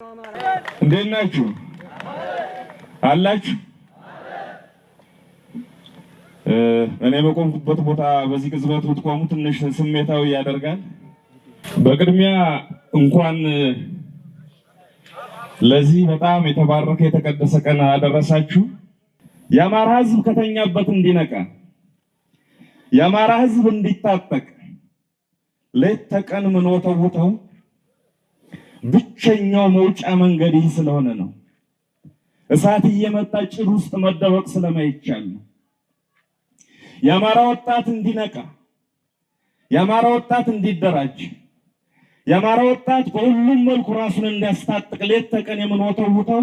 እንዴት ናችሁ? አላችሁ? እኔ በቆምኩበት ቦታ በዚህ ቅጽበት ብትቆሙ ትንሽ ስሜታዊ ያደርጋል። በቅድሚያ እንኳን ለዚህ በጣም የተባረከ የተቀደሰ ቀን አደረሳችሁ። የአማራ ሕዝብ ከተኛበት እንዲነቃ፣ የአማራ ሕዝብ እንዲታጠቅ ሌት ተቀን ምንወተውተው ብቸኛው መውጫ መንገድ ይህ ስለሆነ ነው። እሳት እየመጣ ጭድ ውስጥ መደበቅ ስለማይቻል ነው። የአማራ ወጣት እንዲነቃ፣ የአማራ ወጣት እንዲደራጅ፣ የአማራ ወጣት በሁሉም መልኩ ራሱን እንዲያስታጥቅ ሌት ተቀን የምንወተውተው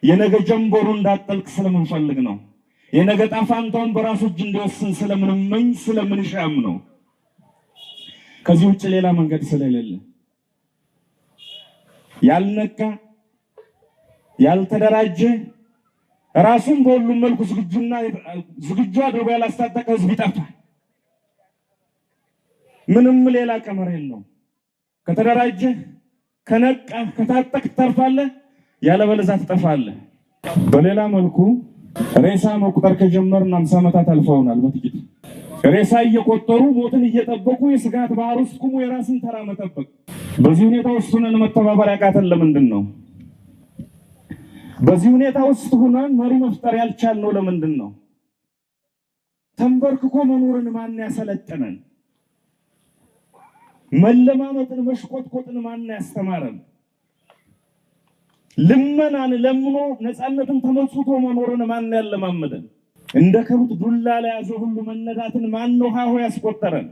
የነገ ጀንበሩ እንዳጠልቅ ስለምንፈልግ ነው። የነገ ጣፋንታውን በራሱ እጅ እንዲወስን ስለምንመኝ ስለምንሻም ነው። ከዚህ ውጭ ሌላ መንገድ ስለሌለ ያልነቃ ያልተደራጀ ራሱን በሁሉም መልኩ ዝግጁ አድርጎ ያላስታጠቀ ሕዝብ ይጠፋል። ምንም ሌላ ቀመር የለውም። ከተደራጀ ከነቃ ከታጠቅ ትተርፋለህ፣ ያለበለዚያ ትጠፋለህ። በሌላ መልኩ ሬሳ መቁጠር ከጀመርን 50 ዓመታት አልፈውናል። በጥቂት ሬሳ እየቆጠሩ ሞትን እየጠበቁ የስጋት ባህር ውስጥ ቁሙ የራስን ተራ መጠበቅ። በዚህ ሁኔታ ውስጥ ሆነን መተባበር ያቃተን ለምንድን ነው? በዚህ ሁኔታ ውስጥ ሆነን መሪ መፍጠር ያልቻልነው ለምንድን ነው? ተንበርክኮ መኖርን ማን ያሰለጠነን? መለማመጥን መሽቆጥቆጥን ማን ያስተማረን? ልመናን ለምኖ ነፃነትን ተመጽቶ መኖርን ማን ያለማመደን? እንደ ከብት ዱላ ላይ ያዘው ሁሉ መነዳትን ማን ነው ሃሆ ያስቆጠረን?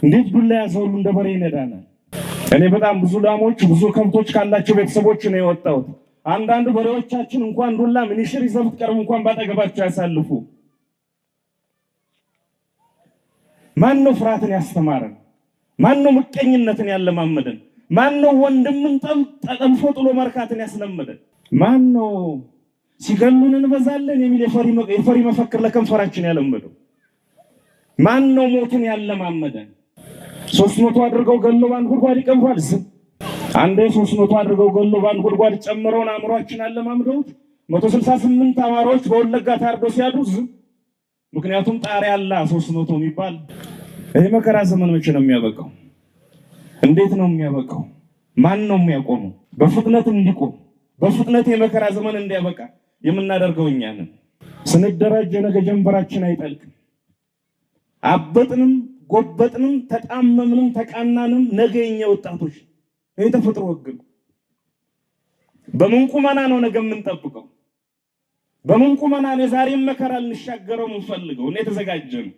እንዴት ዱላ ያዘው ሁሉ እንደ በሬ ይነዳናል? እኔ በጣም ብዙ ላሞች ብዙ ከብቶች ካላቸው ቤተሰቦች ነው የወጣሁት። አንዳንድ በሬዎቻችን እንኳን ዱላ ምንሽር ይዘው ቀርብ እንኳን ባጠገባቸው ያሳልፉ። ማን ነው ፍርሃትን ያስተማረን? ማን ነው ምቀኝነትን ያለማመደን? ማን ነው ወንድምን ጠልፎ ጥሎ መርካትን ያስለመደን? ማን ነው ሲገሉን እንበዛለን የሚል የፈሪ መፈክር ለከንፈራችን ያለመደው? ማን ነው ሞትን ያለማመደን? 300 አድርገው ገለው ባንድ ጉድጓድ ይቀብሯል። ዝም አንዴ 300 አድርገው ገለው ባንድ ጉድጓድ ጨምረውን አእምሯችን አለማምደውት 168 አማራዎች በወለጋ ታርዶ ሲያዱ ዝም። ምክንያቱም ጣሪያ አላ 300 የሚባል ይሄ መከራ ዘመን መቼ ነው የሚያበቃው? እንዴት ነው የሚያበቃው? ማን ነው የሚያቆመው? በፍጥነት እንዲቆም በፍጥነት የመከራ ዘመን እንዲያበቃ የምናደርገው እኛ ነን። ስንደራጅ ነገ ጀንበራችን አይጠልቅም። አበጥንም ጎበጥንም ተጣመምንም ተቃናንም ነገ የኛ ወጣቶች ይሄ ተፈጥሮ ሕግ ነው። በምን ቁመና ነው ነገ የምንጠብቀው? በምን ቁመና ነው ዛሬም መከራ ልንሻገረው የምንፈልገው? እኔ ተዘጋጀን።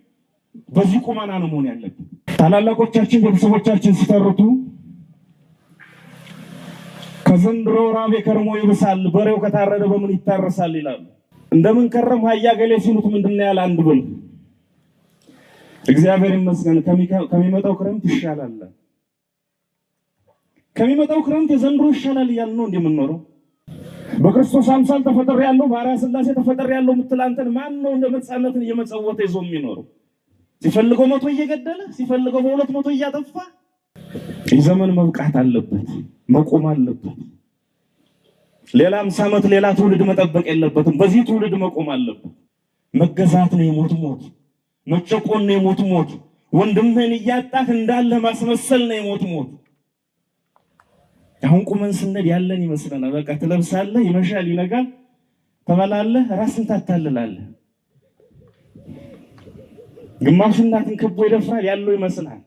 በዚህ ቁመና ነው መሆን ያለብን። ታላላቆቻችን ቤተሰቦቻችን ሲተርቱ ከዘንድሮ ራብ የከርሞ ይብሳል፣ በሬው ከታረደ በምን ይታረሳል ይላሉ። እንደምን ከረም ሀያ ገሌ ሲሉት ምንድነው ያለ አንድ ብሎ እግዚአብሔር ይመስገን ከሚመጣው ክረምት ይሻላል። ከሚመጣው ክረምት የዘንድሮ ይሻላል እያልን ነው እንደምንኖረው። በክርስቶስ አምሳል ተፈጥሬያለሁ በአርአያ ሥላሴ ተፈጥሬያለሁ የምትል አንተን ማን ነው እንደ ነፃነትን እየመጸወተ ይዞ የሚኖረው? ሲፈልገው 100 እየገደለ ሲፈልገው በ200 እያጠፋ። ይህ ዘመን መብቃት አለበት፣ መቆም አለበት። ሌላ 50 ዓመት ሌላ ትውልድ መጠበቅ የለበትም። በዚህ ትውልድ መቆም አለበት። መገዛት ነው የሞት ሞት፣ መጨቆን ነው የሞት ሞት፣ ወንድምህን እያጣህ እንዳለ ማስመሰል ነው የሞት ሞት። አሁን ቁመን ስንሄድ ያለን ይመስለናል። በቃ ትለብሳለህ፣ ይመሻል፣ ይነጋል፣ ተበላለህ፣ ራስን ታታልላለህ። ግማሹ እናትን ከቦ ይደፍራል ያለው ይመስላል።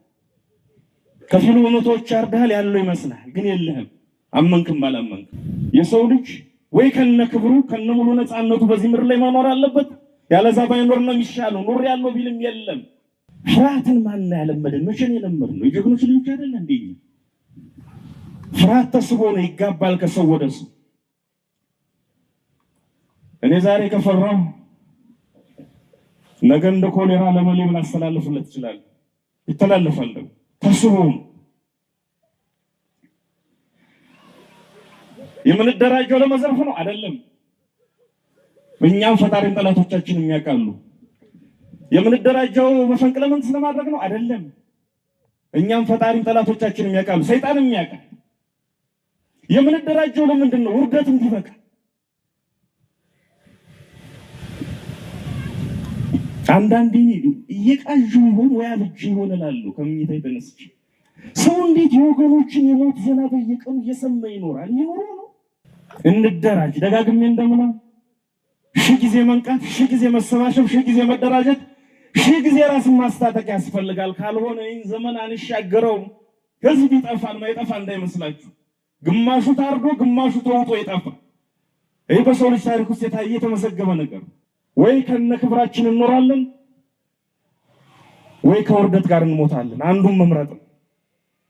ከፊሉ መቶዎች ያርዳል ያለው ይመስላል። ግን የለህም። አመንክም አላመንክም የሰው ልጅ ወይ ከነ ክብሩ ከነ ሙሉ ነፃነቱ በዚህ ምድር ላይ መኖር አለበት። ያለዛ ባይኖር ነው የሚሻለው። ኑር ያለው ቢልም የለም። ፍርሃትን ማን ያለመደን? መቼ ነው የለመድነው? የጀግኖች ልጆች አይደል እንዴ? ፍርሃት ተስቦ ነው ይጋባል ከሰው ወደ ሰው። እኔ ዛሬ ከፈራው ነገ እንደ ኮሌራ ለመሌ ላስተላልፍለት ይችላል። ይተላለፋል። ተስቦ የምንደራጀው ለመዘርፍ ነው አይደለም። እኛም ፈጣሪን ጠላቶቻችን የሚያውቃሉ። የምንደራጀው መፈንቅለ መንግስት ለማድረግ ነው አይደለም። እኛም ፈጣሪን ጠላቶቻችን የሚያውቃሉ። ሰይጣንም ያውቃል። የምንደራጀው ለምንድን ነው? ውርደት እንዲበቃ። አንዳንዴ እየቃዡ ይሆን ወይ አልጅ ይሆን እላለሁ ከምኝታ የተነስቼ። ሰው እንዴት የወገኖችን የሞት ዜና በየቀኑ እየሰማ ይኖራል? ይኖር ነው። እንደራጅ። ደጋግሜ እንደምለው ሺህ ጊዜ መንቃት፣ ሺህ ጊዜ መሰባሰብ፣ ሺህ ጊዜ መደራጀት፣ ሺህ ጊዜ ራስን ማስታጠቅ ያስፈልጋል። ካልሆነ ይህን ዘመን አንሻገረውም። ህዝብ ይጠፋል። ማይጠፋ እንዳይመስላችሁ። ግማሹ ታርዶ ግማሹ ተውጦ ይጠፋል። ይህ በሰው ልጅ ታሪክ ውስጥ የታየ የተመዘገበ ነገር። ወይ ከነ ክብራችን እንኖራለን ወይ ከውርደት ጋር እንሞታለን። አንዱን መምረጥ ነው።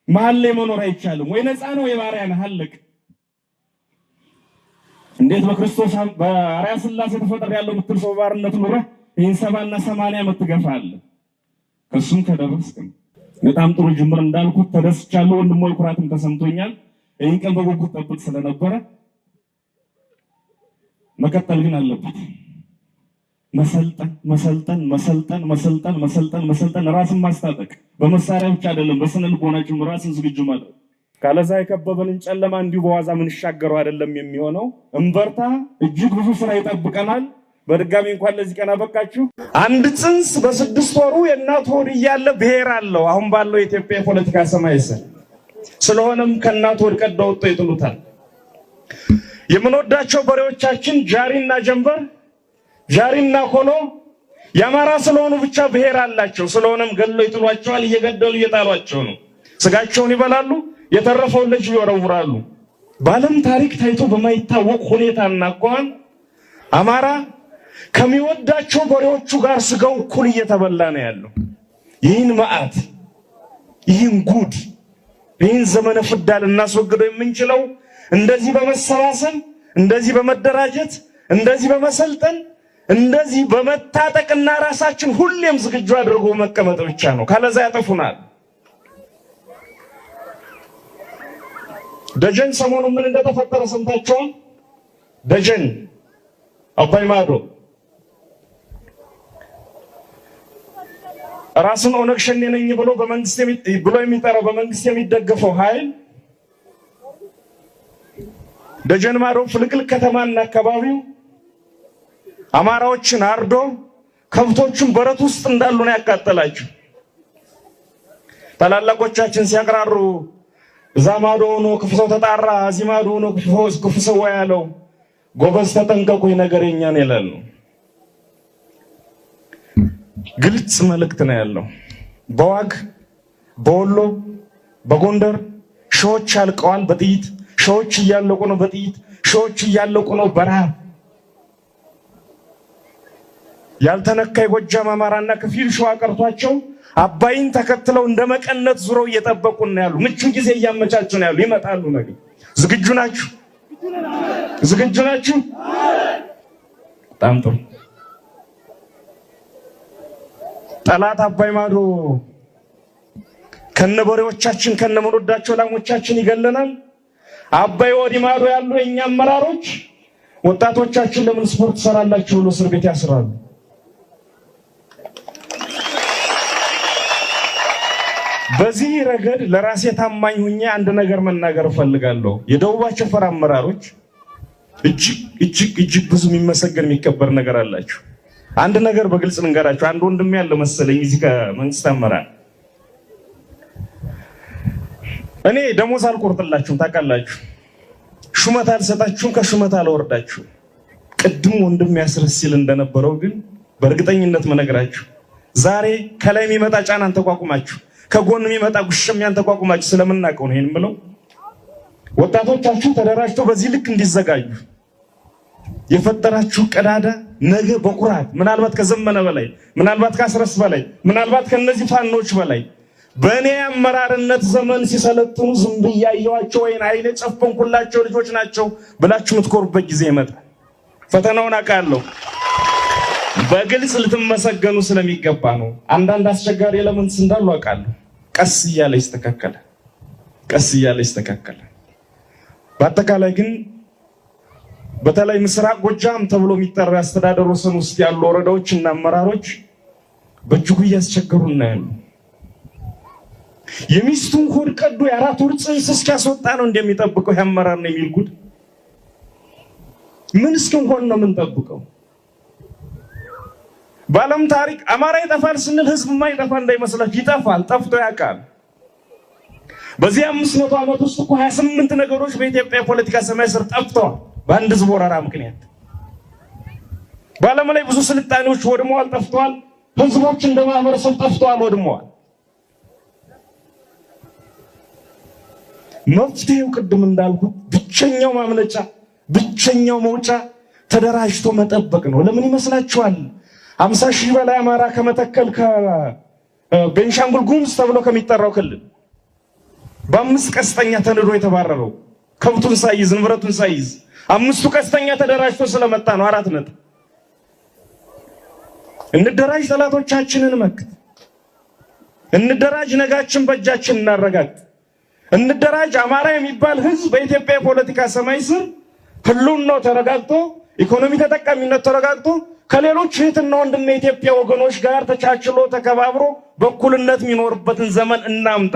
መሀል ላይ መኖር አይቻልም። ወይ ነፃ ነው ወይ ባሪያ ነህ። አለቅ። እንዴት በክርስቶስ በአርአያ ሥላሴ ተፈጠር ያለው ምትል ሰው ባርነት ኑሮ ይህን 70 እና 80 ዓመት ትገፋለህ። ከሱም ከደረስክ በጣም ጥሩ ጅምር እንዳልኩት ተደስቻለሁ። ወንድሞች ኩራትም ተሰምቶኛል። ይህን ቀን በጉጉት ጠብቅ ስለነበረ መቀጠል ግን አለበት። መሰልጠን መሰልጠን መሰልጠን መሰልጠን መሰልጠን መሰልጠን፣ ራስን ማስታጠቅ በመሳሪያ ብቻ አይደለም፣ በስነ ልቦናችን ራስን ዝግጁ ማድረግ። ካለዛ የከበበንን ጨለማ እንዲሁ በዋዛ ምን ሻገረው አይደለም የሚሆነው። እንበርታ። እጅግ ብዙ ስራ ይጠብቀናል። በድጋሚ እንኳን ለዚህ ቀን አበቃችሁ። አንድ ጽንስ በ6 ወሩ የእናት ሆድ እያለ ብሔር አለው አሁን ባለው የኢትዮጵያ የፖለቲካ ሰማይ ስር። ስለሆነም ከእናት ሆድ ቀደው ወጥተው ይጥሉታል። የምንወዳቸው በሬዎቻችን ጃሪና ጀንበር፣ ጃሪና ኮሎ የአማራ ስለሆኑ ብቻ ብሔር አላቸው። ስለሆነም ገለው ይጥሏቸዋል። እየገደሉ እየጣሏቸው ነው። ስጋቸውን ይበላሉ፣ የተረፈውን ልጅ ይወረውራሉ። በዓለም ታሪክ ታይቶ በማይታወቅ ሁኔታና እንኳን አማራ ከሚወዳቸው በሬዎቹ ጋር ስጋው እኩል እየተበላ ነው ያለው። ይህን መዓት፣ ይህን ጉድ፣ ይህን ዘመነ ፍዳ ልናስወግደው የምንችለው እንደዚህ በመሰባሰብ፣ እንደዚህ በመደራጀት፣ እንደዚህ በመሰልጠን፣ እንደዚህ በመታጠቅና ራሳችን ሁሌም ዝግጁ አድርጎ መቀመጥ ብቻ ነው። ካለዛ ያጠፉናል። ደጀን ሰሞኑን ምን እንደተፈጠረ ሰምታችኋል? ደጀን አባይ ማዶ ራስን ኦነግ ሸኔ ነኝ ብሎ የሚጠራው በመንግስት የሚደገፈው ኃይል ደጀን ማዶ ፍልቅል ከተማና አካባቢው አማራዎችን አርዶ ከብቶችን በረት ውስጥ እንዳሉ ነው ያቃጠላቸው። ታላላቆቻችን ሲያቀራሩ እዛ ማዶ ሆኖ ክፉ ሰው ተጣራ፣ እዚህ ማዶ ሆኖ ክፉ ሰው ያለው ጎበዝ ተጠንቀቁ ነገረኛ ነው ይላሉ። ግልጽ መልእክት ነው ያለው። በዋግ በወሎ በጎንደር ሺዎች አልቀዋል በጥይት፣ ሺዎች እያለቁ ነው በጥይት፣ ሺዎች እያለቁ ነው በረሃብ። ያልተነካ የጎጃም አማራና ከፊል ሸዋ ቀርቷቸው አባይን ተከትለው እንደመቀነት ዙረው እየጠበቁ ነው ያሉ። ምቹ ጊዜ እያመቻቹ ነው ያሉ። ይመጣሉ ነገ። ዝግጁ ናችሁ? ዝግጁ ናችሁ? በጣም ጥሩ። ጠላት አባይ ማዶ ከነበሬዎቻችን ከነመኖዳቸው ላሞቻችን ይገለናል። አባይ ወዲህ ማዶ ያሉ የኛ አመራሮች ወጣቶቻችን ለምን ስፖርት ሰራላችሁ ብሎ እስር ቤት ያስራሉ። በዚህ ረገድ ለራሴ ታማኝ ሁኜ አንድ ነገር መናገር ፈልጋለሁ። የደቡብ አቸፈር አመራሮች እጅግ ብዙ የሚመሰገን የሚከበር ነገር አላችሁ። አንድ ነገር በግልጽ ልንገራችሁ። አንድ ወንድም ያለ መሰለኝ እዚህ ከመንግስት አመራር፣ እኔ ደሞዝ አልቆርጥላችሁም ታውቃላችሁ፣ ሹመት አልሰጣችሁም፣ ከሹመት አልወርዳችሁም። ቅድም ወንድም ያስረስ ሲል እንደነበረው ግን በእርግጠኝነት መነግራችሁ ዛሬ ከላይ የሚመጣ ጫናን ተቋቁማችሁ ከጎን የሚመጣ ጉሽሚያን ተቋቁማችሁ ስለምናውቀው ነው ይሄን ብለው ወጣቶቻችሁ ተደራጅተው በዚህ ልክ እንዲዘጋጁ የፈጠራችሁ ቀዳዳ ነገ በኩራት ምናልባት ከዘመነ በላይ ምናልባት ከአስረስ በላይ ምናልባት ከነዚህ ፋኖች በላይ በእኔ አመራርነት ዘመን ሲሰለጥኑ ዝም ብያየዋቸው ወይን አይኔ ጨፈንኩላቸው ልጆች ናቸው ብላችሁ የምትኮሩበት ጊዜ ይመጣል። ፈተናውን አውቃለሁ። በግልጽ ልትመሰገኑ ስለሚገባ ነው። አንዳንድ አስቸጋሪ ኤሌመንትስ እንዳሉ አውቃለሁ። ቀስ እያለ ይስተካከላል። ቀስ እያለ ይስተካከላል። በአጠቃላይ ግን በተለይ ምስራቅ ጎጃም ተብሎ የሚጠራ አስተዳደር ወሰን ውስጥ ያሉ ወረዳዎችና አመራሮች በእጅጉ እያስቸገሩና ያሉ የሚስቱን ሆድ ቀዶ የ4 ወር ጽንስ እስኪያስወጣ ነው እንደሚጠብቀው ያመራር ነው የሚል ጉድ። ምን እስኪሆን ነው የምንጠብቀው? በዓለም ታሪክ አማራ ይጠፋል ስንል ህዝብ የማይጠፋ እንዳይመስላችሁ፣ ይጠፋል፣ ጠፍቶ ያውቃል። በዚህ 500 ዓመት ውስጥ እኮ 28 ነገሮች በኢትዮጵያ ፖለቲካ ሰማይ ስር ጠፍተዋል በአንድ ህዝብ ወረራ ምክንያት። በዓለም ላይ ብዙ ስልጣኔዎች ወድመዋል፣ ጠፍተዋል። ህዝቦች እንደ ማህበረሰብ ጠፍተዋል፣ ወድመዋል። መፍትሄው ቅድም እንዳልኩት ብቸኛው ማምለጫ ብቸኛው መውጫ ተደራጅቶ መጠበቅ ነው። ለምን ይመስላችኋል? 50,000 በላይ አማራ ከመተከል ከቤንሻንጉል ጉሙዝ ተብሎ ከሚጠራው ክልል በ5 ቀስተኛ ተነዶ የተባረረው ከብቱን ሳይዝ ንብረቱን ሳይዝ 5ቱ ቀስተኛ ተደራጅቶ ስለመጣ ነው። 4 ነጥብ። እንደራጅ፣ ጠላቶቻችንን መክት። እንደራጅ፣ ነጋችን በእጃችን እናረጋግጥ። እንደራጅ። አማራ የሚባል ህዝብ በኢትዮጵያ የፖለቲካ ሰማይ ስር ህልውናው ተረጋግጦ ኢኮኖሚ ተጠቃሚነት ተረጋግጦ ከሌሎች እህትና ወንድም የኢትዮጵያ ወገኖች ጋር ተቻችሎ ተከባብሮ በእኩልነት የሚኖርበትን ዘመን እናምጣ።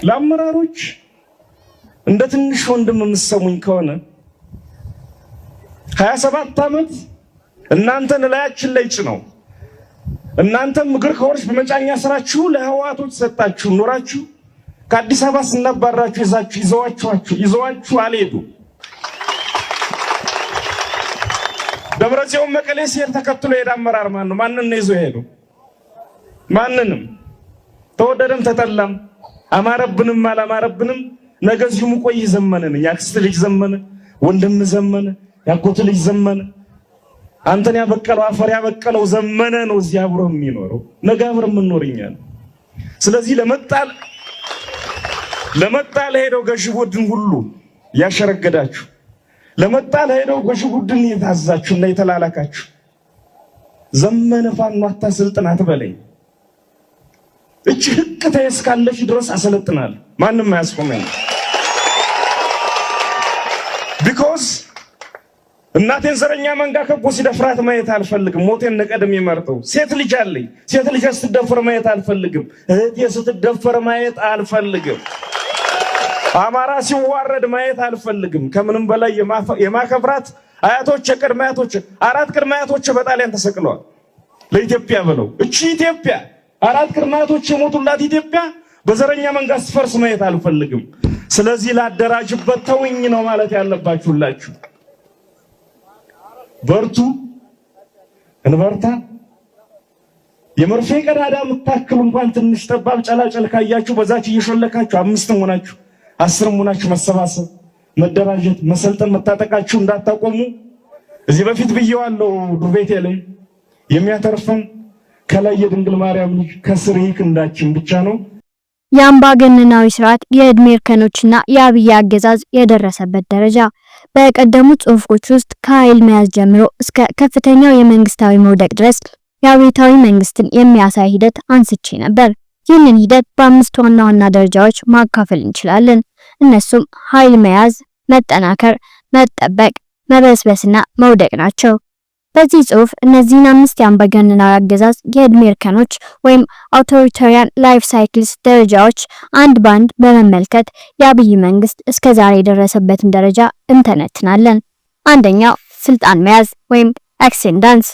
ለአመራሮች እንደ ትንሽ ወንድም የምትሰሙኝ ከሆነ 27 ዓመት እናንተን ላያችን ላይ ጭነው እናንተም እግር ከወርች በመጫኛ ስራችሁ ለህዋቶች ሰጣችሁ ኖራችሁ ከአዲስ አበባ ስናባራችሁ ይዘዋችሁ አልሄዱ። ደብረጽዮን መቀሌ ሲሄድ ተከትሎ ሄደ አመራር ማን ነው? ማንን ነው ይዞ ሄዱ? ማንንም። ተወደደም ተጠላም አማረብንም አላማረብንም ነገዚሁ ሙቆይ ዘመነን ያክስት ልጅ ዘመነ፣ ወንድም ዘመነ፣ ያጎት ልጅ ዘመነ፣ አንተን ያበቀለው አፈር ያበቀለው ዘመነ ነው እዚህ አብሮ የሚኖረው። ነገ አብረን የምንኖርኛል። ስለዚህ ለመጣል ሄደው ገዢ ቡድን ሁሉ ያሸረገዳችሁ፣ ለመጣል ሄደው ገዢ ቡድን የታዛችሁና የተላላካችሁ ዘመነ ፋኖ አታሰልጥናት በለኝ። እቺ ህቅታ እስካለሽ ድረስ አሰለጥናል። ማንም አያስቆመኝ። ቢኮዝ እናቴን ዘረኛ መንጋ ከቦ ሲደፍራት ማየት አልፈልግም። ሞቴን ነቀደም ይመርጠው። ሴት ልጅ አለኝ። ሴት ልጅ ስትደፈር ማየት አልፈልግም። እህቴ ስትደፈር ማየት አልፈልግም። አማራ ሲዋረድ ማየት አልፈልግም። ከምንም በላይ የማከብራት አያቶች ቅድመ አያቶች 4 ቅድመ አያቶች በጣሊያን ተሰቅለዋል ለኢትዮጵያ ብለው። እቺ ኢትዮጵያ 4 ቅድመ አያቶች የሞቱላት ኢትዮጵያ በዘረኛ መንጋ ስትፈርስ ማየት አልፈልግም። ስለዚህ ላደራጅበት ተውኝ ነው ማለት ያለባችሁላችሁ። በርቱ፣ እንበርታ። የመርፌ ቀዳዳ የምታክሉ እንኳን ትንሽ ጠባብ ጨላጨል ካያችሁ በዛች እየሾለካችሁ 5ም ሆናችሁ 10ም ሆናችሁ መሰባሰብ፣ መደራጀት፣ መሰልጠን፣ መታጠቃችሁ እንዳታቆሙ። እዚህ በፊት ብየዋለሁ። ዱቤቴ ላይ የሚያተርፈን ከላይ የድንግል ማርያም ልጅ ከስር ክንዳችን ብቻ ነው። የአምባገነናዊ ስርዓት የእድሜ እርከኖችና የአብይ አገዛዝ የደረሰበት ደረጃ በቀደሙት ጽሑፎች ውስጥ ከኃይል መያዝ ጀምሮ እስከ ከፍተኛው የመንግስታዊ መውደቅ ድረስ የአብዮታዊ መንግስትን የሚያሳይ ሂደት አንስቼ ነበር። ይህንን ሂደት በ5 ዋና ዋና ደረጃዎች ማካፈል እንችላለን። እነሱም ኃይል መያዝ፣ መጠናከር፣ መጠበቅ፣ መበስበስና መውደቅ ናቸው። በዚህ ጽሑፍ እነዚህን 5 የአምባገነናዊ አገዛዝ የእድሜ እርከኖች ወይም አውቶሪታሪያን ላይፍ ሳይክልስ ደረጃዎች አንድ ባንድ በመመልከት የአብይ መንግስት እስከዛሬ የደረሰበትን ደረጃ እንተነትናለን። አንደኛው ስልጣን መያዝ ወይም አክሴንዳንስ።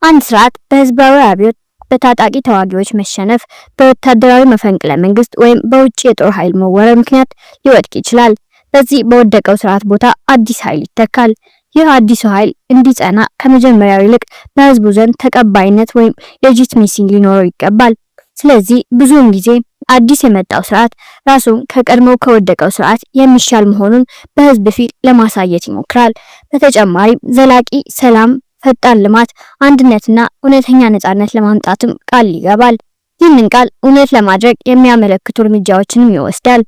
አንድ ስርዓት በህዝባዊ አብዮት፣ በታጣቂ ተዋጊዎች መሸነፍ፣ በወታደራዊ መፈንቅለ መንግስት ወይም በውጭ የጦር ኃይል መወረር ምክንያት ሊወድቅ ይችላል። በዚህ በወደቀው ስርዓት ቦታ አዲስ ኃይል ይተካል። ይህ አዲሱ ኃይል እንዲጸና ከመጀመሪያው ይልቅ በህዝቡ ዘንድ ተቀባይነት ወይም ሌጂቲሜሲ ሊኖረው ይገባል። ስለዚህ ብዙውን ጊዜ አዲስ የመጣው ስርዓት ራሱን ከቀድሞው ከወደቀው ስርዓት የሚሻል መሆኑን በህዝብ ፊት ለማሳየት ይሞክራል። በተጨማሪም ዘላቂ ሰላም፣ ፈጣን ልማት፣ አንድነትና እውነተኛ ነጻነት ለማምጣትም ቃል ይገባል። ይህንን ቃል እውነት ለማድረግ የሚያመለክቱ እርምጃዎችንም ይወስዳል።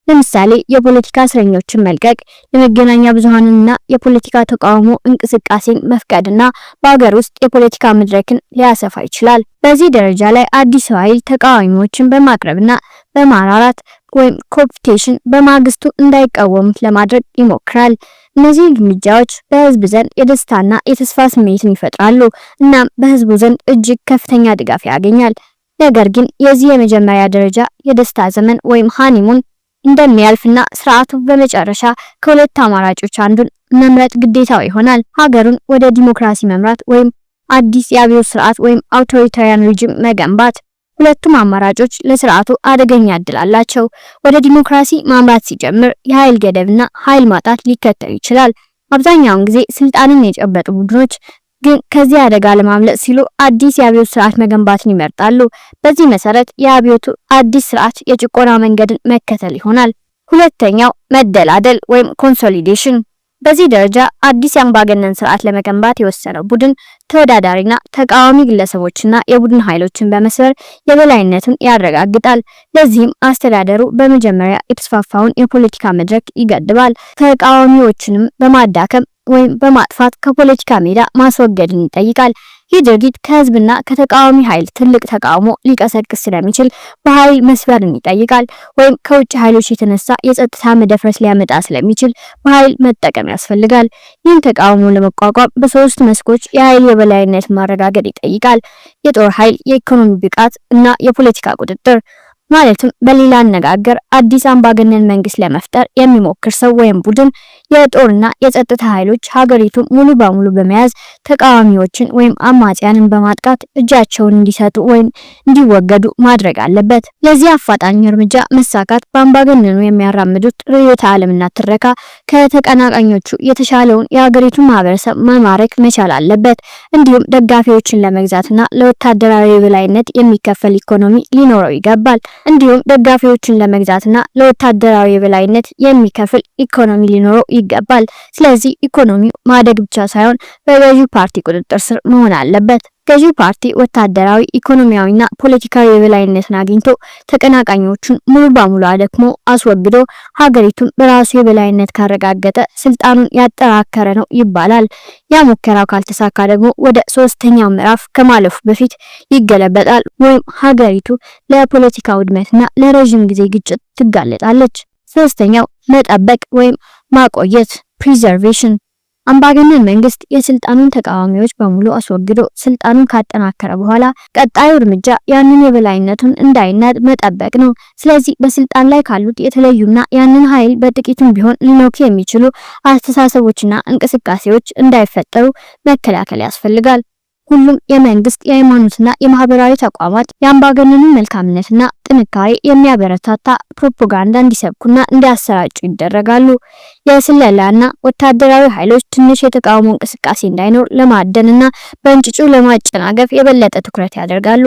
ለምሳሌ የፖለቲካ እስረኞችን መልቀቅ፣ የመገናኛ ብዙሃንና የፖለቲካ ተቃውሞ እንቅስቃሴን መፍቀድና በአገር ውስጥ የፖለቲካ መድረክን ሊያሰፋ ይችላል። በዚህ ደረጃ ላይ አዲስ ኃይል ተቃዋሚዎችን በማቅረብና በማራራት ወይም ኮፕቴሽን በማግስቱ እንዳይቃወሙት ለማድረግ ይሞክራል። እነዚህ እርምጃዎች በህዝብ ዘንድ የደስታና የተስፋ ስሜትን ይፈጥራሉ እናም በህዝቡ ዘንድ እጅግ ከፍተኛ ድጋፍ ያገኛል። ነገር ግን የዚህ የመጀመሪያ ደረጃ የደስታ ዘመን ወይም ሃኒሙን እንደሚያልፍና ስርዓቱ በመጨረሻ ከሁለት አማራጮች አንዱን መምረጥ ግዴታው ይሆናል። ሀገሩን ወደ ዲሞክራሲ መምራት ወይም አዲስ የአብዮት ስርዓት ወይም አውቶሪታሪያን ሪጅም መገንባት። ሁለቱም አማራጮች ለስርዓቱ አደገኛ እድል አላቸው። ወደ ዲሞክራሲ ማምራት ሲጀምር የኃይል ገደብና ኃይል ማጣት ሊከተል ይችላል። አብዛኛውን ጊዜ ስልጣንን የጨበጡ ቡድኖች ግን ከዚህ አደጋ ለማምለጥ ሲሉ አዲስ የአብዮት ስርዓት መገንባትን ይመርጣሉ። በዚህ መሰረት የአብዮቱ አዲስ ስርዓት የጭቆና መንገድን መከተል ይሆናል። ሁለተኛው መደላደል ወይም ኮንሶሊዴሽን። በዚህ ደረጃ አዲስ የአምባገነን ስርዓት ለመገንባት የወሰነው ቡድን ተወዳዳሪና ተቃዋሚ ግለሰቦችና የቡድን ኃይሎችን በመስበር የበላይነቱን ያረጋግጣል። ለዚህም አስተዳደሩ በመጀመሪያ የተስፋፋውን የፖለቲካ መድረክ ይገድባል። ተቃዋሚዎችንም በማዳከም ወይም በማጥፋት ከፖለቲካ ሜዳ ማስወገድን ይጠይቃል። ይህ ድርጊት ከህዝብና ከተቃዋሚ ኃይል ትልቅ ተቃውሞ ሊቀሰቅስ ስለሚችል በኃይል መስበርን ይጠይቃል። ወይም ከውጭ ኃይሎች የተነሳ የጸጥታ መደፍረስ ሊያመጣ ስለሚችል በኃይል መጠቀም ያስፈልጋል። ይህን ተቃውሞ ለመቋቋም በሶስት መስኮች የኃይል የበላይነት ማረጋገጥ ይጠይቃል። የጦር ኃይል፣ የኢኮኖሚ ብቃት እና የፖለቲካ ቁጥጥር። ማለትም በሌላ አነጋገር አዲስ አምባገነን መንግስት ለመፍጠር የሚሞክር ሰው ወይም ቡድን የጦርና የጸጥታ ኃይሎች ሀገሪቱን ሙሉ በሙሉ በመያዝ ተቃዋሚዎችን ወይም አማጽያንን በማጥቃት እጃቸውን እንዲሰጡ ወይም እንዲወገዱ ማድረግ አለበት። ለዚህ አፋጣኝ እርምጃ መሳካት በአምባገነኑ የሚያራምዱት ርዕዮተ ዓለምና ትረካ ከተቀናቃኞቹ የተሻለውን የሀገሪቱን ማህበረሰብ መማረክ መቻል አለበት። እንዲሁም ደጋፊዎችን ለመግዛትና ለወታደራዊ የበላይነት የሚከፈል ኢኮኖሚ ሊኖረው ይገባል። እንዲሁም ደጋፊዎችን ለመግዛትና ለወታደራዊ የበላይነት የሚከፍል ኢኮኖሚ ሊኖረው ይገባል። ስለዚህ ኢኮኖሚው ማደግ ብቻ ሳይሆን በገዢው ፓርቲ ቁጥጥር ስር መሆን አለበት። ገዢው ፓርቲ ወታደራዊ፣ ኢኮኖሚያዊና ፖለቲካዊ የበላይነትን አግኝቶ ተቀናቃኞቹን ሙሉ በሙሉ አደክሞ አስወግዶ ሀገሪቱን በራሱ የበላይነት ካረጋገጠ ስልጣኑን ያጠናከረ ነው ይባላል። ያ ሙከራው ካልተሳካ ደግሞ ወደ ሶስተኛው ምዕራፍ ከማለፉ በፊት ይገለበጣል ወይም ሀገሪቱ ለፖለቲካ ውድመትና ለረጅም ጊዜ ግጭት ትጋለጣለች። ሶስተኛው መጠበቅ ወይም ማቆየት ፕሪዘርቬሽን። አምባገነን መንግስት የስልጣኑን ተቃዋሚዎች በሙሉ አስወግዶ ስልጣኑን ካጠናከረ በኋላ ቀጣዩ እርምጃ ያንን የበላይነቱን እንዳይናድ መጠበቅ ነው። ስለዚህ በስልጣን ላይ ካሉት የተለዩና ያንን ኃይል በጥቂቱም ቢሆን ሊነኩ የሚችሉ አስተሳሰቦችና እንቅስቃሴዎች እንዳይፈጠሩ መከላከል ያስፈልጋል። ሁሉም የመንግስት፣ የሃይማኖትና የማህበራዊ ተቋማት የአምባገነኑን መልካምነትና ጥንካሬ የሚያበረታታ ፕሮፓጋንዳ እንዲሰብኩና እንዲያሰራጩ ይደረጋሉ። የስለላና ወታደራዊ ኃይሎች ትንሽ የተቃውሞ እንቅስቃሴ እንዳይኖር ለማደንና በእንጭጩ ለማጨናገፍ የበለጠ ትኩረት ያደርጋሉ።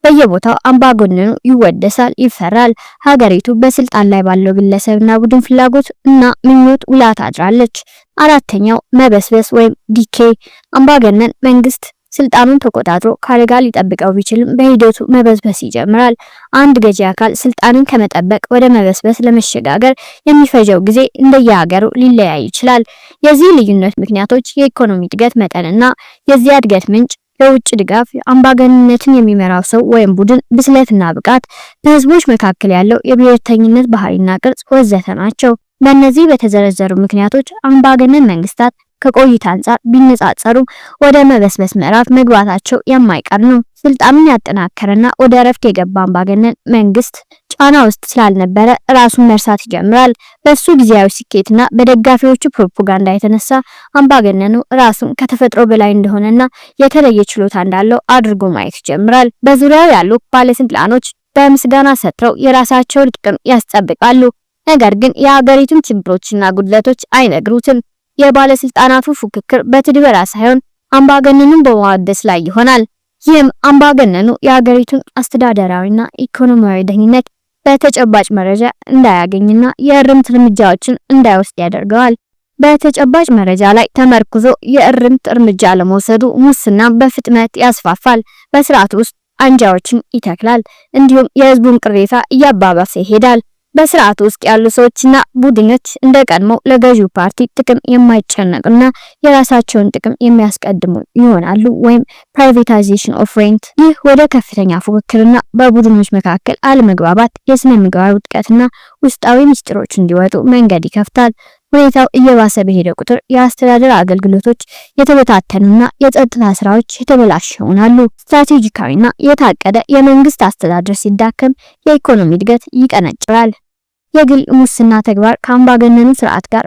በየቦታው አምባገነኑ ይወደሳል፣ ይፈራል። ሀገሪቱ በስልጣን ላይ ባለው ግለሰብና ቡድን ፍላጎት እና ምኞት ውላ ታድራለች። አራተኛው መበስበስ ወይም ዲኬ። አምባገነን መንግስት ስልጣኑን ተቆጣጥሮ ከአደጋ ሊጠብቀው ቢችልም በሂደቱ መበስበስ ይጀምራል። አንድ ገዢ አካል ስልጣንን ከመጠበቅ ወደ መበስበስ ለመሸጋገር የሚፈጀው ጊዜ እንደየሀገሩ ሊለያይ ይችላል። የዚህ ልዩነት ምክንያቶች የኢኮኖሚ እድገት መጠንና የዚያ እድገት ምንጭ፣ የውጭ ድጋፍ፣ አምባገነንነትን የሚመራው ሰው ወይም ቡድን ብስለትና ብቃት፣ በህዝቦች መካከል ያለው የብሔርተኝነት ባህሪና ቅርጽ ወዘተ ናቸው። በእነዚህ በተዘረዘሩ ምክንያቶች አምባገነን መንግስታት ከቆይታ አንጻር ቢነጻጸሩ ወደ መበስበስ ምዕራፍ መግባታቸው የማይቀር ነው። ስልጣኑን ያጠናከረና ወደ እረፍት የገባ አምባገነን መንግስት ጫና ውስጥ ስላልነበረ ራሱን መርሳት ይጀምራል። በሱ ጊዜያዊ ስኬትና በደጋፊዎቹ ፕሮፓጋንዳ የተነሳ አምባገነኑ ራሱን ከተፈጥሮ በላይ እንደሆነና የተለየ ችሎታ እንዳለው አድርጎ ማየት ይጀምራል። በዙሪያው ያሉ ባለስልጣኖች በምስጋና ሰጥተው የራሳቸውን ጥቅም ያስጠብቃሉ። ነገር ግን የሀገሪቱን ችግሮችና ጉድለቶች አይነግሩትም። የባለስልጣናቱ ፉክክር በትድበራ ሳይሆን አምባገነኑን በማወደስ ላይ ይሆናል። ይህም አምባገነኑ የሀገሪቱን አስተዳደራዊና ኢኮኖሚያዊ ደህንነት በተጨባጭ መረጃ እንዳያገኝና የእርምት እርምጃዎችን እንዳይወስድ ያደርገዋል። በተጨባጭ መረጃ ላይ ተመርኩዞ የእርምት እርምጃ ለመውሰዱ ሙስና በፍጥነት ያስፋፋል፣ በስርዓቱ ውስጥ አንጃዎችን ይተክላል፣ እንዲሁም የህዝቡን ቅሬታ እያባባሰ ይሄዳል። በስርዓቱ ውስጥ ያሉ ሰዎችና ቡድኖች እንደቀድሞ ለገዢው ፓርቲ ጥቅም የማይጨነቁና የራሳቸውን ጥቅም የሚያስቀድሙ ይሆናሉ፣ ወይም ፕራይቬታይዜሽን ኦፍ ሬንት። ይህ ወደ ከፍተኛ ፉክክርና በቡድኖች መካከል አለመግባባት፣ የስነ ምግባር ውድቀትና ውስጣዊ ምስጢሮች እንዲወጡ መንገድ ይከፍታል። ሁኔታው እየባሰ በሄደ ቁጥር የአስተዳደር አገልግሎቶች የተበታተኑና የጸጥታ ስራዎች የተበላሹ ይሆናሉ። ስትራቴጂካዊና የታቀደ የመንግስት አስተዳደር ሲዳከም የኢኮኖሚ እድገት ይቀነጭራል። የግል ሙስና ተግባር ከአምባገነኑ ስርዓት ጋር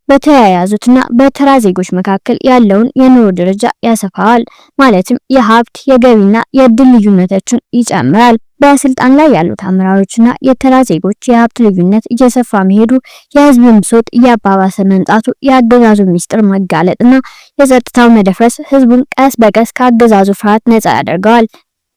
በተያያዙትና በተራ ዜጎች መካከል ያለውን የኑሮ ደረጃ ያሰፋዋል። ማለትም የሀብት የገቢና የእድል ልዩነቶችን ይጨምራል። በስልጣን ላይ ያሉት አመራሮችና የተራ ዜጎች የሀብት ልዩነት እየሰፋ መሄዱ የህዝብን ብሶት እያባባሰ መምጣቱ የአገዛዙ ሚስጥር መጋለጥና የጸጥታው መደፍረስ ህዝቡን ቀስ በቀስ ከአገዛዙ ፍርሃት ነፃ ያደርገዋል።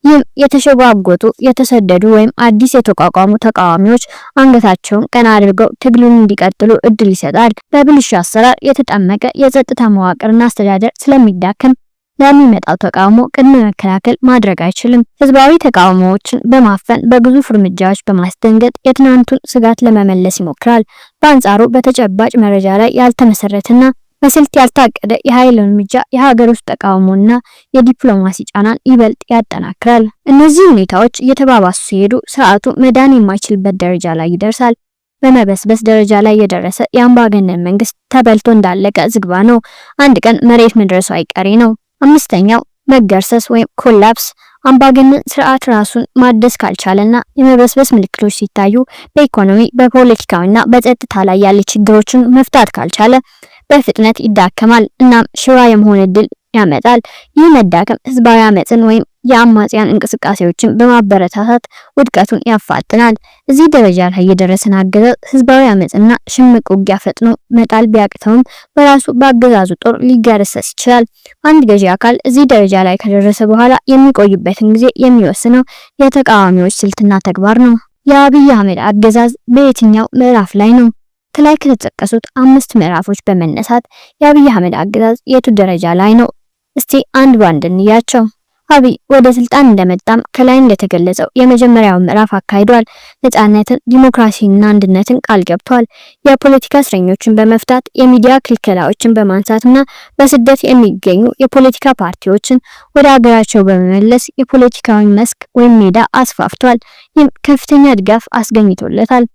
ይህም የተሸጓጎጡ የተሰደዱ ወይም አዲስ የተቋቋሙ ተቃዋሚዎች አንገታቸውን ቀና አድርገው ትግሉን እንዲቀጥሉ እድል ይሰጣል። በብልሹ አሰራር የተጠመቀ የጸጥታ መዋቅርና አስተዳደር ስለሚዳከም ለሚመጣው ተቃውሞ ቅድመ መከላከል ማድረግ አይችልም። ህዝባዊ ተቃውሞዎችን በማፈን በግዙፍ እርምጃዎች በማስደንገጥ የትናንቱን ስጋት ለመመለስ ይሞክራል። በአንጻሩ በተጨባጭ መረጃ ላይ ያልተመሰረተና በስልት ያልታቀደ የኃይል እርምጃ የሀገር ውስጥ ተቃውሞና የዲፕሎማሲ ጫናን ይበልጥ ያጠናክራል። እነዚህ ሁኔታዎች እየተባባሱ ሲሄዱ ስርዓቱ መዳን የማይችልበት ደረጃ ላይ ይደርሳል። በመበስበስ ደረጃ ላይ የደረሰ የአምባገነን መንግስት ተበልቶ እንዳለቀ ዝግባ ነው። አንድ ቀን መሬት መድረሱ አይቀሬ ነው። አምስተኛው መገርሰስ ወይም ኮላፕስ። አምባገነን ስርዓት ራሱን ማደስ ካልቻለና የመበስበስ ምልክቶች ሲታዩ በኢኮኖሚ በፖለቲካዊና በጸጥታ ላይ ያለ ችግሮችን መፍታት ካልቻለ በፍጥነት ይዳከማል እናም ሽባ የመሆን እድል ያመጣል። ይህ መዳከም ህዝባዊ አመጽን ወይም የአማጽያን እንቅስቃሴዎችን በማበረታታት ውድቀቱን ያፋጥናል። እዚህ ደረጃ ላይ የደረሰን አገዛዝ ህዝባዊ አመጽና ሽምቅ ውጊያ ፈጥኖ መጣል ቢያቅተውም በራሱ በአገዛዙ ጦር ሊገረሰስ ይችላል። አንድ ገዢ አካል እዚህ ደረጃ ላይ ከደረሰ በኋላ የሚቆይበትን ጊዜ የሚወስነው የተቃዋሚዎች ስልትና ተግባር ነው። የአብይ አህመድ አገዛዝ በየትኛው ምዕራፍ ላይ ነው? ከላይ ከተጠቀሱት 5 ምዕራፎች በመነሳት የአብይ አህመድ አገዛዝ የቱ ደረጃ ላይ ነው? እስቲ አንድ ባንድ እንያቸው። አብይ ወደ ስልጣን እንደመጣም ከላይ እንደተገለጸው የመጀመሪያው ምዕራፍ አካሂዷል። ነጻነትን፣ ዲሞክራሲና አንድነትን ቃል ገብቷል። የፖለቲካ እስረኞችን በመፍታት የሚዲያ ክልከላዎችን በማንሳትና በስደት የሚገኙ የፖለቲካ ፓርቲዎችን ወደ ሀገራቸው በመመለስ የፖለቲካዊ መስክ ወይም ሜዳ አስፋፍቷል። ይህም ከፍተኛ ድጋፍ አስገኝቶለታል።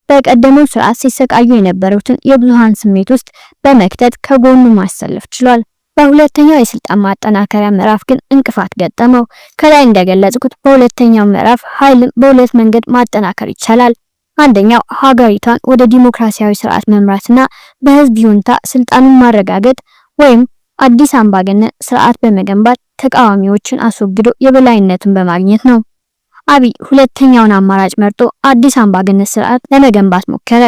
በቀደመው ስርዓት ሲሰቃዩ የነበሩትን የብዙሃን ስሜት ውስጥ በመክተት ከጎኑ ማሰለፍ ችሏል። በሁለተኛው የስልጣን ማጠናከሪያ ምዕራፍ ግን እንቅፋት ገጠመው። ከላይ እንደገለጽኩት በሁለተኛው ምዕራፍ ኃይልን በሁለት መንገድ ማጠናከር ይቻላል። አንደኛው ሀገሪቷን ወደ ዲሞክራሲያዊ ስርዓት መምራትና በህዝብ ይሁንታ ስልጣኑን ማረጋገጥ ወይም አዲስ አምባገነን ስርዓት በመገንባት ተቃዋሚዎችን አስወግዶ የበላይነቱን በማግኘት ነው። አብይ ሁለተኛውን አማራጭ መርጦ አዲስ አምባገነን ስርዓት ለመገንባት ሞከረ።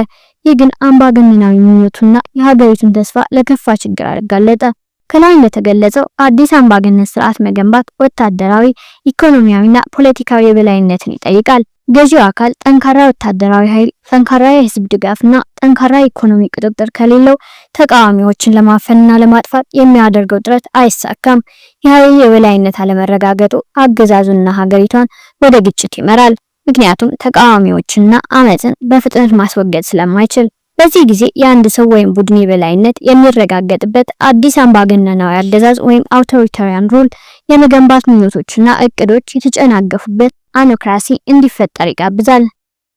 ይህ ግን አምባገነናዊ ምኞቱና የሀገሪቱን ተስፋ ለከፋ ችግር አጋለጠ። ከላይ እንደተገለጸው አዲስ አምባገነን ስርዓት መገንባት ወታደራዊ፣ ኢኮኖሚያዊና ፖለቲካዊ የበላይነትን ይጠይቃል። ገዢው አካል ጠንካራ ወታደራዊ ኃይል፣ ጠንካራ የህዝብ ድጋፍና ጠንካራ ኢኮኖሚ ቁጥጥር ከሌለው ተቃዋሚዎችን ለማፈንና ለማጥፋት የሚያደርገው ጥረት አይሳካም። የኃይል የበላይነት አለመረጋገጡ አገዛዙና ሀገሪቷን ወደ ግጭት ይመራል። ምክንያቱም ተቃዋሚዎችንና አመፅን በፍጥነት ማስወገድ ስለማይችል። በዚህ ጊዜ የአንድ ሰው ወይም ቡድን የበላይነት የሚረጋገጥበት አዲስ አምባገነናዊ አገዛዝ ወይም አውቶሪታሪያን ሩል የመገንባት ምኞቶችና እቅዶች የተጨናገፉበት አኖክራሲ እንዲፈጠር ይጋብዛል።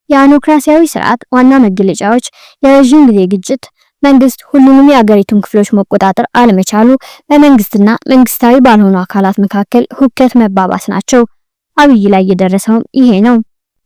የአኖክራሲያዊ ስርዓት ዋና መገለጫዎች የረዥም ጊዜ ግጭት፣ መንግስት ሁሉንም የአገሪቱን ክፍሎች መቆጣጠር አለመቻሉ፣ በመንግስትና መንግስታዊ ባልሆኑ አካላት መካከል ሁከት መባባስ ናቸው። አብይ ላይ የደረሰውም ይሄ ነው።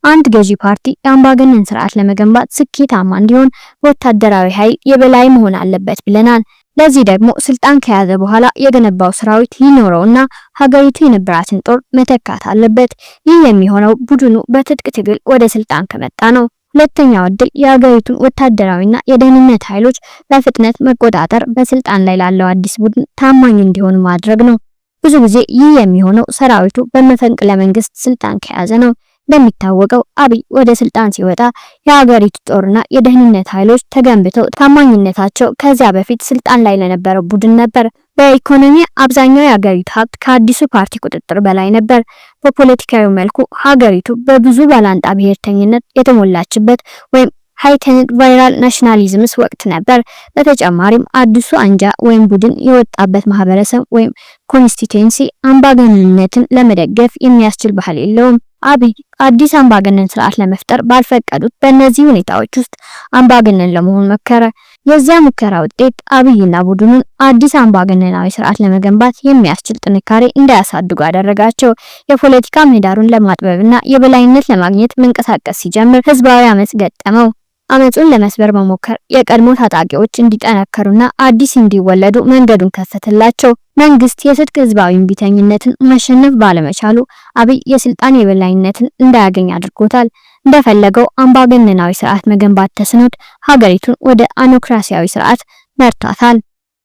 አንድ ገዢ ፓርቲ የአምባገነን ስርዓት ለመገንባት ስኬታማ እንዲሆን ወታደራዊ ኃይል የበላይ መሆን አለበት ብለናል። ለዚህ ደግሞ ስልጣን ከያዘ በኋላ የገነባው ሰራዊት ሊኖረውና ሀገሪቱ የነበራትን ጦር መተካት አለበት። ይህ የሚሆነው ቡድኑ በትጥቅ ትግል ወደ ስልጣን ከመጣ ነው። ሁለተኛው እድል የሀገሪቱን ወታደራዊና የደህንነት ኃይሎች በፍጥነት መቆጣጠር፣ በስልጣን ላይ ላለው አዲስ ቡድን ታማኝ እንዲሆን ማድረግ ነው። ብዙ ጊዜ ይህ የሚሆነው ሰራዊቱ በመፈንቅለ መንግስት ስልጣን ከያዘ ነው። እንደሚታወቀው አብይ ወደ ስልጣን ሲወጣ የሀገሪቱ ጦርና የደህንነት ኃይሎች ተገንብተው ታማኝነታቸው ከዚያ በፊት ስልጣን ላይ ለነበረው ቡድን ነበር። በኢኮኖሚ አብዛኛው የሀገሪቱ ሀብት ከአዲሱ ፓርቲ ቁጥጥር በላይ ነበር። በፖለቲካዊ መልኩ ሀገሪቱ በብዙ ባላንጣ ብሔርተኝነት የተሞላችበት ወይም ሃይተንድ ቫይራል ናሽናሊዝምስ ወቅት ነበር። በተጨማሪም አዲሱ አንጃ ወይም ቡድን የወጣበት ማህበረሰብ ወይም ኮንስቲቱንሲ አምባገነንነትን ለመደገፍ የሚያስችል ባህል የለውም። አብይ አዲስ አምባገነን ስርዓት ለመፍጠር ባልፈቀዱት በእነዚህ ሁኔታዎች ውስጥ አምባገነን ለመሆን መከረ። የዚያ ሙከራ ውጤት አብይና ቡድኑን አዲስ አምባገነናዊ ስርዓት ለመገንባት የሚያስችል ጥንካሬ እንዳያሳድጉ አደረጋቸው። የፖለቲካ ምህዳሩን ለማጥበብና የበላይነት ለማግኘት መንቀሳቀስ ሲጀምር ህዝባዊ አመጽ ገጠመው። አመጹን ለመስበር መሞከር የቀድሞ ታጣቂዎች እንዲጠነከሩና አዲስ እንዲወለዱ መንገዱን ከፈተላቸው። መንግስት የትጥቅ ህዝባዊ እምቢተኝነትን ማሸነፍ ባለመቻሉ አብይ የስልጣን የበላይነትን እንዳያገኝ አድርጎታል። እንደፈለገው አምባገነናዊ ስርዓት መገንባት ተስኖት ሀገሪቱን ወደ አኖክራሲያዊ ስርዓት መርቷታል።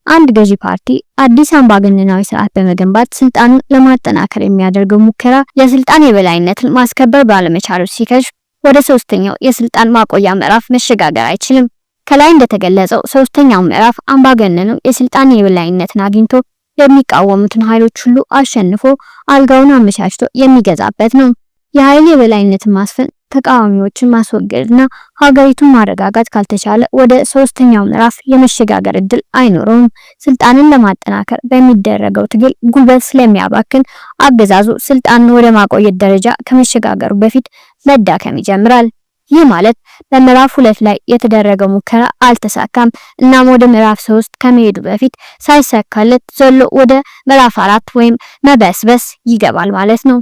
አንድ ገዢ ፓርቲ አዲስ አምባገነናዊ ስርዓት በመገንባት ስልጣኑን ለማጠናከር የሚያደርገው ሙከራ የስልጣን የበላይነትን ማስከበር ባለመቻሉ ሲከሽፍ ወደ ሶስተኛው የስልጣን ማቆያ ምዕራፍ መሸጋገር አይችልም። ከላይ እንደተገለጸው ሶስተኛው ምዕራፍ አምባገነኑ የስልጣን የበላይነትን አግኝቶ የሚቃወሙትን ኃይሎች ሁሉ አሸንፎ አልጋውን አመቻችቶ የሚገዛበት ነው። የኃይል የበላይነትን ማስፈን፣ ተቃዋሚዎችን ማስወገድና ሀገሪቱን ማረጋጋት ካልተቻለ ወደ ሶስተኛው ምዕራፍ የመሸጋገር እድል አይኖረውም። ስልጣንን ለማጠናከር በሚደረገው ትግል ጉልበት ስለሚያባክን አገዛዙ ስልጣንን ወደ ማቆየት ደረጃ ከመሸጋገሩ በፊት መዳከም ይጀምራል። ይህ ማለት በምዕራፍ 2 ላይ የተደረገው ሙከራ አልተሳካም። እናም ወደ ምዕራፍ 3 ከመሄዱ በፊት ሳይሳካለት ዘሎ ወደ ምዕራፍ 4 ወይም መበስበስ ይገባል ማለት ነው።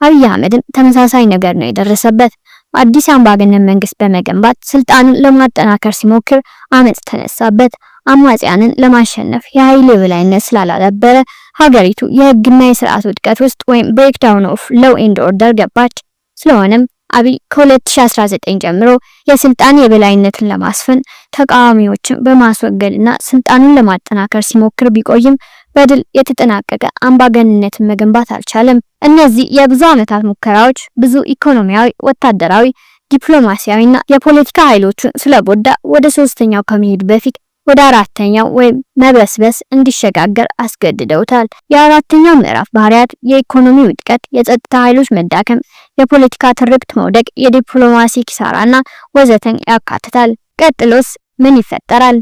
አብይ አህመድም ተመሳሳይ ነገር ነው የደረሰበት። አዲስ አምባገነን መንግስት በመገንባት ስልጣኑን ለማጠናከር ሲሞክር አመጽ ተነሳበት። አማጽያንን ለማሸነፍ የኃይል የበላይነት ስላላደበረ ሀገሪቱ የህግና የስርዓት ውድቀት ውስጥ ወይም ብሬክዳውን ኦፍ ሎው ኤንድ ኦርደር ገባች። ስለሆነም አብይ ከ2019 ጀምሮ የስልጣን የበላይነትን ለማስፈን ተቃዋሚዎችን በማስወገድና ስልጣኑን ለማጠናከር ሲሞክር ቢቆይም በድል የተጠናቀቀ አምባገነንነትን መገንባት አልቻለም። እነዚህ የብዙ ዓመታት ሙከራዎች ብዙ ኢኮኖሚያዊ፣ ወታደራዊ፣ ዲፕሎማሲያዊና የፖለቲካ ኃይሎችን ስለጎዳ ወደ ሶስተኛው ከመሄዱ በፊት ወደ አራተኛው ወይም መበስበስ እንዲሸጋገር አስገድደውታል። የአራተኛው ምዕራፍ ባህሪያት የኢኮኖሚ ውድቀት፣ የጸጥታ ኃይሎች መዳከም፣ የፖለቲካ ትርክት መውደቅ፣ የዲፕሎማሲ ኪሳራና ወዘተን ያካትታል። ቀጥሎስ ምን ይፈጠራል?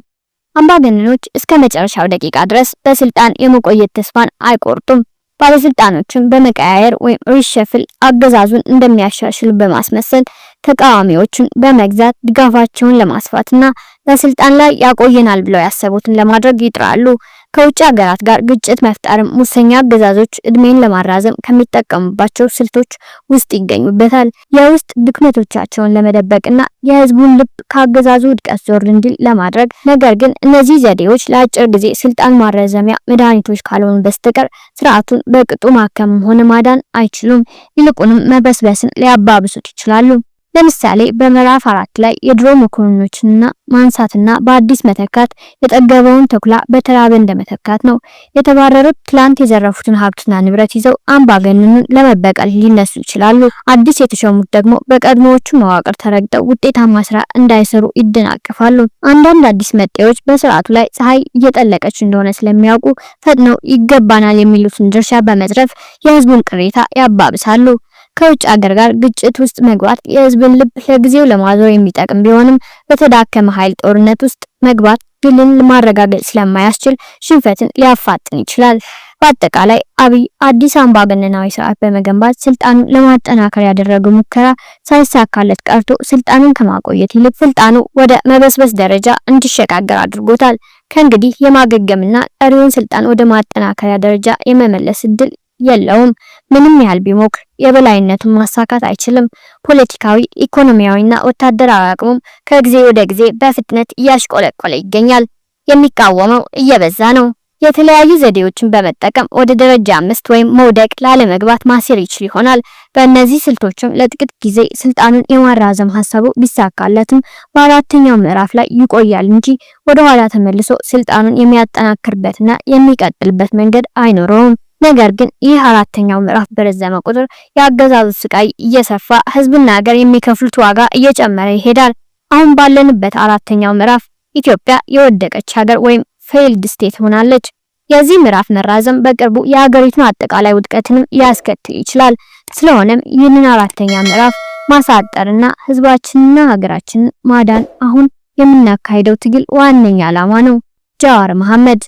አምባገነኖች እስከ መጨረሻው ደቂቃ ድረስ በስልጣን የመቆየት ተስፋን አይቆርጡም። ባለስልጣኖችን በመቀያየር ወይም ሪሸፍል አገዛዙን እንደሚያሻሽል በማስመሰል ተቃዋሚዎችን በመግዛት ድጋፋቸውን ለማስፋትና በስልጣን ላይ ያቆየናል ብለው ያሰቡትን ለማድረግ ይጥራሉ። ከውጭ ሀገራት ጋር ግጭት መፍጠርም ሙሰኛ አገዛዞች እድሜን ለማራዘም ከሚጠቀሙባቸው ስልቶች ውስጥ ይገኙበታል። የውስጥ ድክመቶቻቸውን ለመደበቅና የህዝቡን ልብ ከአገዛዙ ውድቀት ዞር እንዲል ለማድረግ። ነገር ግን እነዚህ ዘዴዎች ለአጭር ጊዜ ስልጣን ማራዘሚያ መድኃኒቶች ካልሆኑ በስተቀር ስርዓቱን በቅጡ ማከምም ሆነ ማዳን አይችሉም። ይልቁንም መበስበስን ሊያባብሱት ይችላሉ። ለምሳሌ በምዕራፍ 4 ላይ የድሮ መኮንኖችንና ማንሳትና በአዲስ መተካት የጠገበውን ተኩላ በተራበ እንደመተካት ነው። የተባረሩት ትላንት የዘረፉትን ሀብትና ንብረት ይዘው አምባገነኑን ለመበቀል ሊነሱ ይችላሉ። አዲስ የተሾሙት ደግሞ በቀድሞዎቹ መዋቅር ተረግጠው ውጤታማ ስራ እንዳይሰሩ ይደናቀፋሉ። አንዳንድ አዲስ መጤዎች በስርዓቱ ላይ ፀሐይ እየጠለቀች እንደሆነ ስለሚያውቁ ፈጥነው ይገባናል የሚሉትን ድርሻ በመዝረፍ የህዝቡን ቅሬታ ያባብሳሉ። ከውጭ ሀገር ጋር ግጭት ውስጥ መግባት የህዝብን ልብ ለጊዜው ለማዞር የሚጠቅም ቢሆንም በተዳከመ ኃይል ጦርነት ውስጥ መግባት ድልን ማረጋገጥ ስለማያስችል ሽንፈትን ሊያፋጥን ይችላል። በአጠቃላይ አብይ አዲስ አምባገነናዊ ስርዓት በመገንባት ስልጣኑን ለማጠናከር ያደረገው ሙከራ ሳይሳካለት ቀርቶ ስልጣኑን ከማቆየት ይልቅ ስልጣኑ ወደ መበስበስ ደረጃ እንዲሸጋገር አድርጎታል። ከእንግዲህ የማገገምና ቀሪውን ስልጣን ወደ ማጠናከሪያ ደረጃ የመመለስ እድል የለውም። ምንም ያህል ቢሞክር የበላይነቱን ማሳካት አይችልም። ፖለቲካዊ፣ ኢኮኖሚያዊና ወታደራዊ አቅሙም ከጊዜ ወደ ጊዜ በፍጥነት እያሽቆለቆለ ይገኛል። የሚቃወመው እየበዛ ነው። የተለያዩ ዘዴዎችን በመጠቀም ወደ ደረጃ 5 ወይም መውደቅ ላለመግባት ማሴር ይችል ይሆናል። በእነዚህ ስልቶችም ለጥቂት ጊዜ ስልጣኑን የማራዘም ሀሳቡ ቢሳካለትም በአራተኛው ምዕራፍ ላይ ይቆያል እንጂ ወደ ኋላ ተመልሶ ስልጣኑን የሚያጠናክርበትና የሚቀጥልበት መንገድ አይኖረውም። ነገር ግን ይህ አራተኛው ምዕራፍ በረዘመ ቁጥር የአገዛዙ ስቃይ እየሰፋ ህዝብና ሀገር የሚከፍሉት ዋጋ እየጨመረ ይሄዳል። አሁን ባለንበት አራተኛው ምዕራፍ ኢትዮጵያ የወደቀች ሀገር ወይም ፌይልድ ስቴት ሆናለች። የዚህ ምዕራፍ መራዘም በቅርቡ የሀገሪቱን አጠቃላይ ውድቀትንም ሊያስከትል ይችላል። ስለሆነም ይህንን አራተኛ ምዕራፍ ማሳጠርና ህዝባችንና ሀገራችንን ማዳን አሁን የምናካሄደው ትግል ዋነኛ ዓላማ ነው። ጃዋር መሐመድ